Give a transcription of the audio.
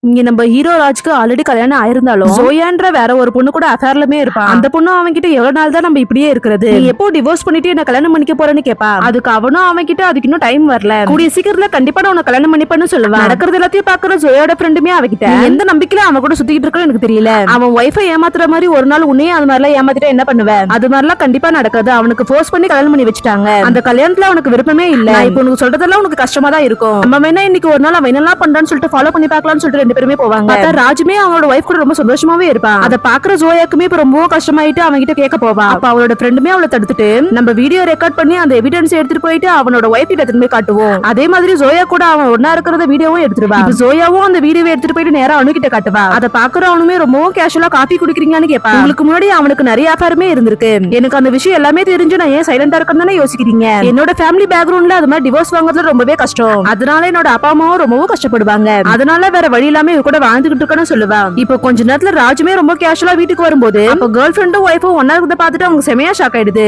இங்க நம்ம hero ராஜ்க்கு already கல்யாணம் ஆயிருந்தாலும் ஜோயான்ற வேற ஒரு பொண்ணு கூட அஃபேர்லமே இருப்பான். அந்த பொண்ணு அவன் கிட்ட எவ்வளவு நாள் தான் நம்ம இப்படியே இருக்கிறது, நீ எப்போ டிவோர்ஸ் பண்ணிட்டு என்ன கல்யாணம் பண்ணிக்க போறேன்னு கேப்பா. அதுக்கு அவனும் அவன் கிட்ட அதுக்கு இன்னும் டைம் வரல, கூடிய சீக்கிரத்துல கண்டிப்பா நான் உன்னை கல்யாணம் பண்ணிப்பேன்னு சொல்லுவான். நடக்கிறது எல்லாத்தையும் பாக்குற ஜோயோட ஃப்ரெண்டுமே அவகிட்ட எந்த நம்பிக்கையில அவன் கூட சுத்திட்டு இருக்கணும் எனக்கு தெரியல. அவன் ஒய்ஃபை ஏமாத்துற மாதிரி ஒரு நாள் உன்னையே அது மாதிரிலாம் ஏமாத்திட்டா என்ன பண்ணுவேன்? அது மாதிரிலாம் கண்டிப்பா நடக்காது. அவனுக்கு ஃபோர்ஸ் பண்ணி கல்யாணம் பண்ணி வச்சுட்டாங்க. அந்த கல்யாணத்துல அவனுக்கு விருப்பமே இல்ல. இப்ப உனக்கு சொல்றதெல்லாம் உனக்கு கஷ்டமா தான் இருக்கும். நம்ம வேணா இன்னைக்கு ஒரு நாள் அவன் என்னெல்லாம் பண்றான்னு சொல்லிட்டு ஃபாலோ பண்ணி பார்க்கலாம்னு சொல்லிட்டு ரெண்டு பேருமே போவாங்க. ராஜுமே அவனோட வைஃப் கூட ரொம்ப சந்தோஷமாவே இருப்பான். அதை பாக்குற ஜோயாக்குமே இப்ப ரொம்ப கஷ்டமாயிட்டு அவன் கிட்ட கேட்க போவான். அப்ப அவளோட ஃப்ரெண்டுமே அவளை தடுத்துட்டு நம்ம வீடியோ ரெக்கார்ட் பண்ணி அந்த எவிடன்ஸ் எடுத்துட்டு போயிட்டு அவனோட வைஃப் கிட்ட திரும்பி காட்டுவோம். அதே மாதிரி ஜோயா கூட அவன் ஒன்னா இருக்கிறத வீடியோவும் எடுத்துருவா. ஜோயாவும் அந்த வீடியோவை எடுத்துட்டு போயிட்டு நேரா அவனு கிட்ட காட்டுவா. அதை பாக்குற அவனுமே ரொம்பவும் கேஷுவலா காபி குடிக்கிறீங்கன்னு கேட்பான். உங்களுக்கு முன்னாடி அவனுக்கு நிறைய அஃபேருமே இருந்திருக்கு, எனக்கு அந்த விஷயம் எல்லாமே தெரிஞ்சு நான் ஏன் சைலண்டா இருக்கேன்னு யோசிக்கிறீங்க. என்னோட ஃபேமிலி பேக்ரவுண்ட்ல அது மாதிரி டிவோர்ஸ் வாங்குறது ரொம்பவே கஷ்டம், அதனால என்னோட அப்பா அம்மாவும் ரொம்பவும் கஷ்டப்படுவாங்க, அதனால வேற வழி இல்லாம இவ கூட வாழ்ந்துகிட்டு இருக்கேன்னு சொல்லுவான். இப்போ கொஞ்ச நேரத்துல ராஜுமே ரொம்ப கேஷுவலா வீட்டுக்கு வரும்போது அப்ப கேர்ள் ஃபிரெண்டும் ஒய்ஃபும் ஒன்னா இருக்கிறத பார்த்துட்டு அவங்க செமையா ஷாக் ஆயிடுது.